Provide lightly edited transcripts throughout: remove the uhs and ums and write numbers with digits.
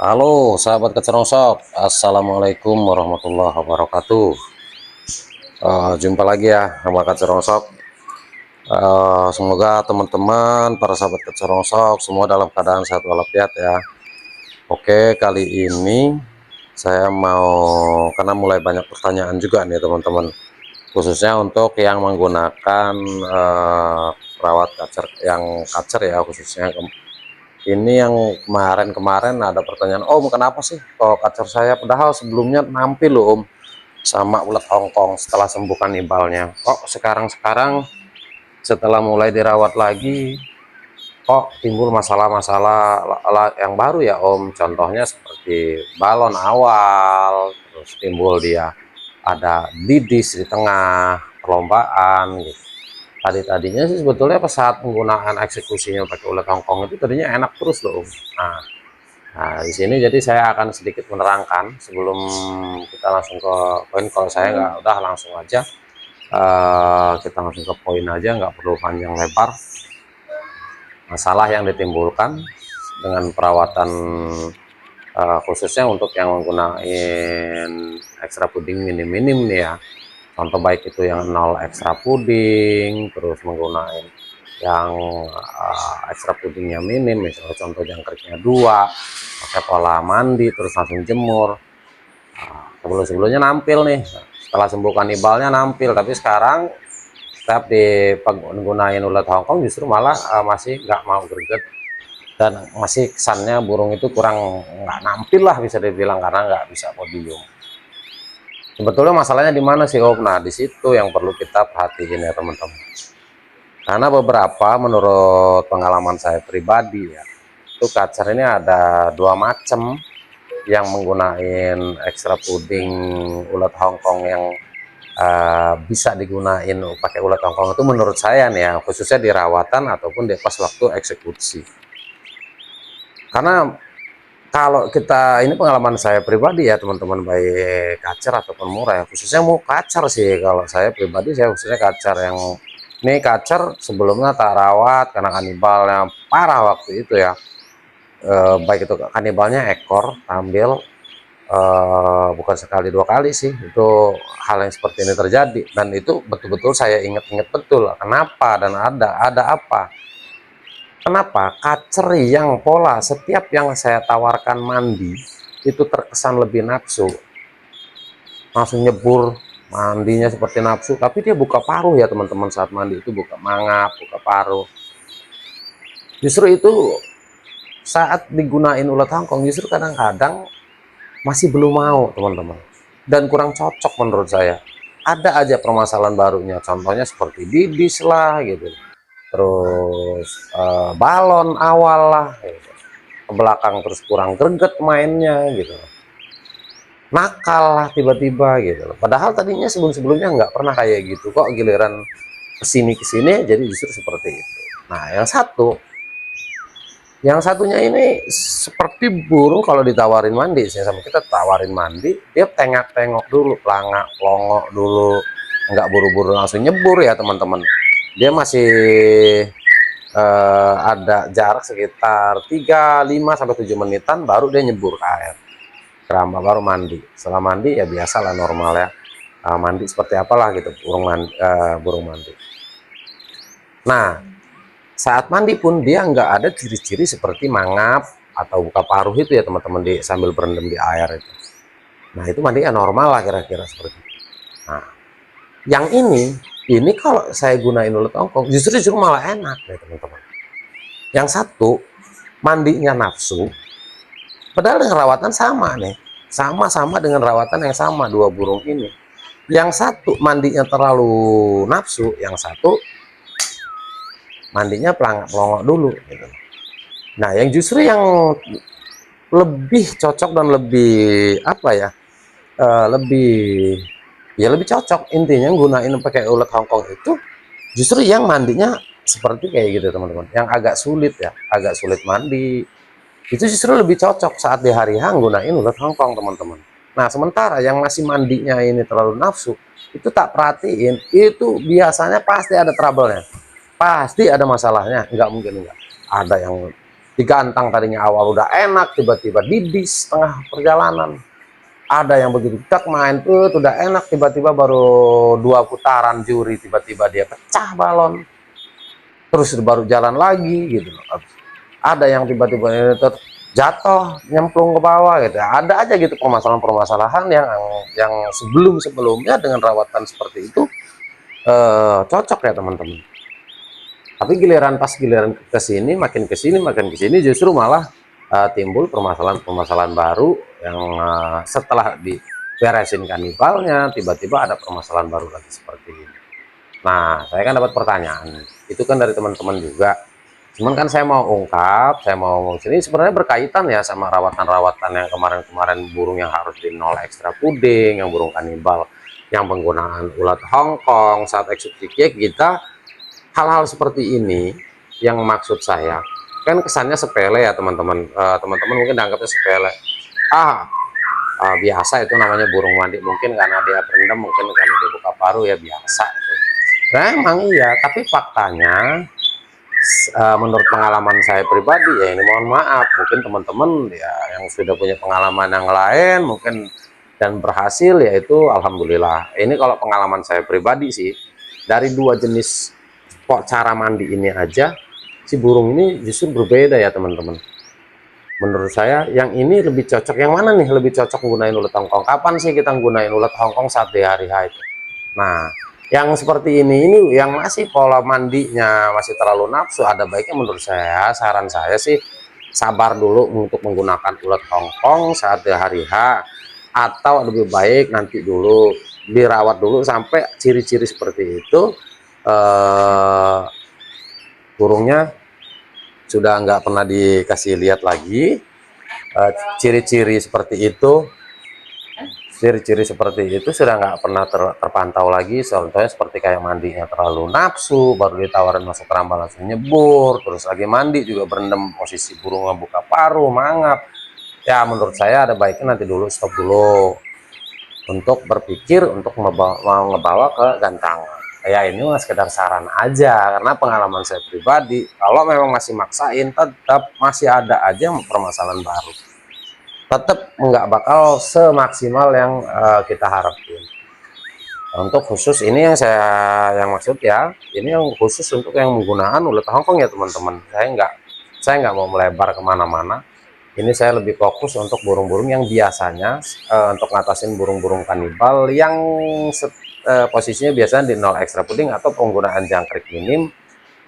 Halo sahabat Kecerongsok, Assalamualaikum warahmatullahi wabarakatuh. Jumpa lagi ya sama Kecerongsok. Semoga teman-teman para sahabat Kecerongsok semua dalam keadaan sehat walafiat ya. Oke, kali ini saya mau, karena mulai banyak pertanyaan juga nih teman-teman, khususnya untuk yang menggunakan perawat kacer, yang kacer ya, khususnya ini yang kemarin ada pertanyaan, Om kenapa sih kok kacer saya padahal sebelumnya nampil loh Om sama ulat Hongkong setelah sembuh kanibalnya, kok sekarang setelah mulai dirawat lagi kok timbul masalah-masalah yang baru ya Om. Contohnya seperti balon awal, terus timbul dia ada didis di tengah perlombaan gitu. Tadinya sih sebetulnya pas saat penggunaan eksekusinya pakai ulat Hongkong itu tadinya enak terus loh Om. Nah, di sini jadi saya akan sedikit menerangkan sebelum kita langsung ke poin. Kalau saya nggak, udah langsung aja, kita langsung ke poin aja, nggak perlu panjang lebar. Masalah yang ditimbulkan dengan perawatan, khususnya untuk yang menggunakan ekstra puding minim-minim nih ya. Contoh baik itu yang 0 ekstra puding, terus menggunakan yang ekstra pudingnya minim, misalnya contoh jangkriknya 2, pakai pola mandi terus langsung jemur. Sebelumnya nampil nih, setelah sembuh kanibalnya nampil, tapi sekarang setiap digunain ulat Hongkong justru malah masih nggak mau greget, dan masih kesannya burung itu kurang nggak nampil lah bisa dibilang, karena nggak bisa podium. Sebetulnya masalahnya di mana sih Om? Nah, di situ yang perlu kita perhatiin ya teman-teman. Karena beberapa menurut pengalaman saya pribadi ya, itu kacer ini ada dua macam, yang menggunakan ekstra puding ulat Hongkong yang bisa digunain pakai ulat Hongkong itu menurut saya nih ya, khususnya di rawatan ataupun di pas waktu eksekusi. Karena kalau kita, ini pengalaman saya pribadi ya teman-teman, baik kacer ataupun murah ya, khususnya mau kacer sih, kalau saya pribadi saya khususnya kacer. Yang ini kacer sebelumnya tak rawat karena kanibalnya parah waktu itu ya, baik itu kanibalnya ekor ambil, bukan sekali dua kali sih itu hal yang seperti ini terjadi, dan itu betul-betul saya ingat-ingat betul kenapa dan ada apa. Kenapa kacer yang pola setiap yang saya tawarkan mandi itu terkesan lebih nafsu, langsung nyebur mandinya seperti nafsu, tapi dia buka paruh ya teman-teman, saat mandi itu buka mangap, buka paruh. Justru itu saat digunain ulat Hongkong justru kadang-kadang masih belum mau teman-teman, dan kurang cocok menurut saya. Ada aja permasalahan barunya, contohnya seperti didis lah gitu, terus balon awal lah gitu, ke belakang terus kurang greget mainnya gitu, nakal lah tiba-tiba gitu loh. Padahal tadinya sebelum-sebelumnya nggak pernah kayak gitu, kok giliran kesini jadi justru seperti itu. Nah, yang satunya ini seperti burung kalau ditawarin mandi, saya sama kita tawarin mandi, dia tengok-tengok dulu, pelangak, pelongok dulu, nggak buru-buru langsung nyebur ya teman-teman. Dia masih ada jarak sekitar 3, 5 sampai 7 menitan baru dia nyebur ke air keramba, baru mandi. Setelah mandi ya biasalah normal ya, mandi seperti apalah gitu burung mandi. Nah, saat mandi pun dia nggak ada ciri-ciri seperti mangap atau buka paruh itu ya teman-teman, di sambil berendam di air itu. Nah, itu mandi ya normal lah kira-kira seperti itu. Nah, yang ini kalau saya gunain ulat Hongkong justru malah enak ya teman-teman. Yang satu mandinya nafsu, padahal dengan rawatan sama nih, sama-sama dengan rawatan yang sama dua burung ini. Yang satu mandinya terlalu nafsu, yang satu mandinya pelangak-pelongok dulu gitu. Nah, yang justru yang lebih cocok dan lebih apa ya, lebih, ya lebih cocok intinya gunain pakai ulat Hongkong itu justru yang mandinya seperti kayak gitu teman-teman, yang agak sulit ya, agak sulit mandi, itu justru lebih cocok saat di hari H gunain ulat Hongkong teman-teman. Nah, sementara yang masih mandinya ini terlalu nafsu, itu tak perhatiin, itu biasanya pasti ada trouble-nya, pasti ada masalahnya, nggak mungkin enggak ada yang digantang tadinya awal udah enak, tiba-tiba didis tengah perjalanan. Ada yang begitu tak main tuh udah enak, tiba-tiba baru 2 putaran juri tiba-tiba dia pecah balon, terus baru jalan lagi gitu. Ada yang tiba-tiba jatuh nyemplung ke bawah gitu. Ada aja gitu permasalahan-permasalahan yang sebelumnya dengan rawatan seperti itu cocok ya teman-teman. Tapi giliran kesini justru malah timbul permasalahan-permasalahan baru yang setelah diberesin kanibalnya tiba-tiba ada permasalahan baru lagi seperti ini. Nah, saya kan dapat pertanyaan itu kan dari teman-teman juga. Cuman kan saya mau ungkap, saya mau ngomong sini sebenarnya berkaitan ya sama rawatan-rawatan yang kemarin-kemarin burung yang harus di nol ekstra puding, yang burung kanibal, yang penggunaan ulat Hongkong saat eksekusinya kita. Hal-hal seperti ini yang maksud saya kan kesannya sepele ya teman-teman. Teman-teman mungkin anggapnya sepele, biasa itu namanya burung mandi, mungkin karena dia berendam, mungkin karena dia buka paruh ya biasa itu. Nah, emang iya, tapi faktanya menurut pengalaman saya pribadi ya ini mohon maaf, mungkin teman-teman ya yang sudah punya pengalaman yang lain mungkin dan berhasil, yaitu alhamdulillah. Ini kalau pengalaman saya pribadi sih, dari 2 jenis kok cara mandi ini aja si burung ini justru berbeda ya teman-teman. Menurut saya yang ini lebih cocok, yang mana nih lebih cocok gunain ulat Hongkong? Kapan sih kita gunain ulat Hongkong? Saat di hari H itu. Nah, yang seperti ini yang masih pola mandinya masih terlalu nafsu, ada baiknya menurut saya, saran saya sih sabar dulu untuk menggunakan ulat Hongkong saat di hari H, atau lebih baik nanti dulu dirawat dulu sampai ciri-ciri seperti itu burungnya sudah nggak pernah dikasih lihat lagi. Ciri-ciri seperti itu sudah nggak pernah terpantau lagi. Contohnya seperti kayak mandinya terlalu nafsu, baru ditawarin masuk keramba langsung nyebur, terus lagi mandi juga berendam, posisi burungnya buka paruh, mangap. Ya menurut saya ada baiknya nanti dulu stop dulu untuk berpikir untuk mau ngebawa ke gantangan. Ya ini mah sekedar saran aja, karena pengalaman saya pribadi kalau memang masih maksain tetap masih ada aja permasalahan baru, tetap nggak bakal semaksimal yang kita harapin. Untuk khusus ini yang maksud ya, ini yang khusus untuk yang menggunakan ulat Hongkong ya teman-teman. Saya nggak mau melebar kemana-mana. Ini saya lebih fokus untuk burung-burung yang biasanya untuk ngatasin burung-burung kanibal yang posisinya biasanya di nol ekstra puding atau penggunaan jangkrik minim.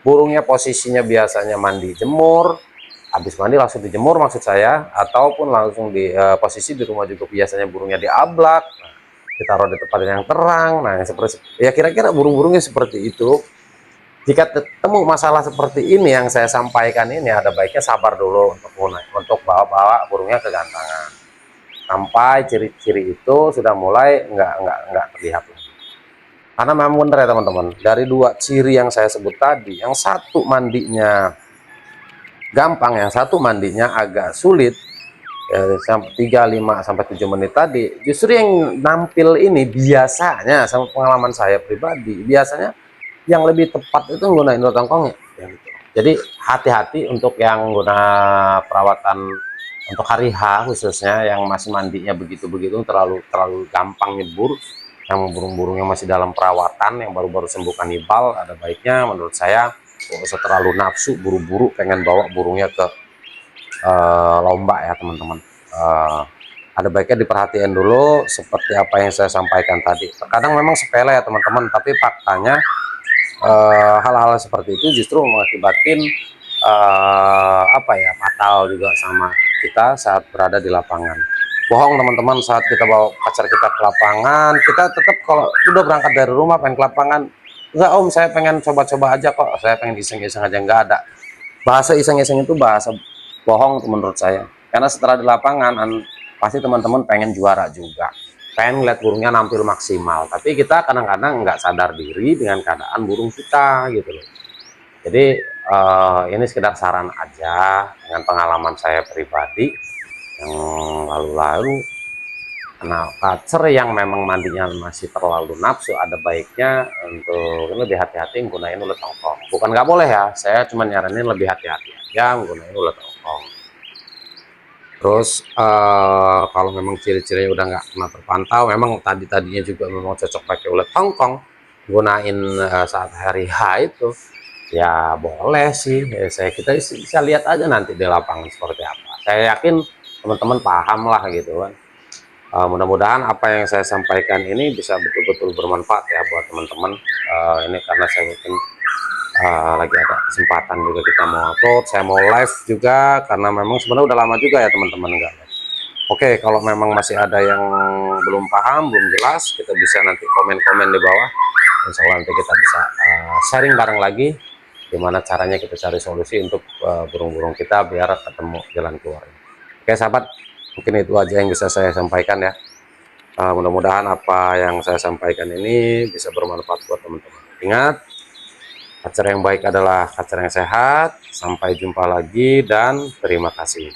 Burungnya posisinya biasanya mandi jemur, habis mandi langsung dijemur maksud saya, ataupun langsung di posisi di rumah juga biasanya burungnya diablak, ditaruh di tempat yang terang. Nah, seperti ya kira-kira burung-burungnya seperti itu. Jika ketemu masalah seperti ini yang saya sampaikan ini, ada baiknya sabar dulu untuk bawa burungnya ke gantangan sampai ciri-ciri itu sudah mulai nggak terlihat lagi. Karena memang benar ya teman-teman, dari 2 ciri yang saya sebut tadi, yang satu mandinya gampang, yang satu mandinya agak sulit, ya, 3, 5 sampai 7 menit tadi, justru yang nampil ini biasanya, sama pengalaman saya pribadi, biasanya yang lebih tepat itu menggunakan ulat Hongkong ya gitu. Jadi hati-hati untuk yang guna perawatan untuk hari H khususnya, yang masih mandinya begitu-begitu terlalu gampang nyebur, yang burung-burung yang masih dalam perawatan, yang baru-baru sembuh kanibal, ada baiknya menurut saya nggak usah terlalu nafsu buru-buru pengen bawa burungnya ke lomba ya teman-teman. Ada baiknya diperhatikan dulu seperti apa yang saya sampaikan tadi. Terkadang memang sepele ya teman-teman, tapi faktanya hal-hal seperti itu justru mengakibatkan apa ya, fatal juga sama kita saat berada di lapangan. Bohong teman-teman, saat kita bawa pacar kita ke lapangan, kita tetap kalau udah berangkat dari rumah pengen ke lapangan, enggak om saya pengen coba-coba aja kok, saya pengen iseng-iseng aja, enggak ada. Bahasa iseng-iseng itu bahasa bohong menurut saya, karena setelah di lapangan pasti teman-teman pengen juara juga, pengen lihat burungnya nampil maksimal, tapi kita kadang-kadang nggak sadar diri dengan keadaan burung kita gitu loh. Jadi ini sekedar saran aja dengan pengalaman saya pribadi yang lalu-lalu. Nah, kacer yang memang mandinya masih terlalu nafsu, ada baiknya untuk lebih hati-hati menggunakan ulat Hongkong. Bukan nggak boleh ya, saya cuma nyaranin lebih hati-hati aja menggunakan ulat Hongkong. Terus kalau memang ciri-cirinya udah nggak pernah terpantau, memang tadinya juga memang cocok pakai ulet Hongkong, gunain saat hari H itu, ya boleh sih. Kita bisa lihat aja nanti di lapangan seperti apa. Saya yakin teman-teman paham lah gitu kan. Mudah-mudahan apa yang saya sampaikan ini bisa betul-betul bermanfaat ya buat teman-teman. Ini karena saya mungkin lagi ada kesempatan juga, kita mau upload, saya mau live juga karena memang sebenarnya udah lama juga ya teman-teman enggak live. Oke, kalau memang masih ada yang belum paham, belum jelas, kita bisa nanti komen-komen di bawah. Insya Allah nanti kita bisa sharing bareng lagi gimana caranya kita cari solusi untuk burung-burung kita biar ketemu jalan keluarnya. Oke sahabat, mungkin itu aja yang bisa saya sampaikan ya. Mudah-mudahan apa yang saya sampaikan ini bisa bermanfaat buat teman-teman. Ingat, kacar yang baik adalah kacar yang sehat. Sampai jumpa lagi dan terima kasih.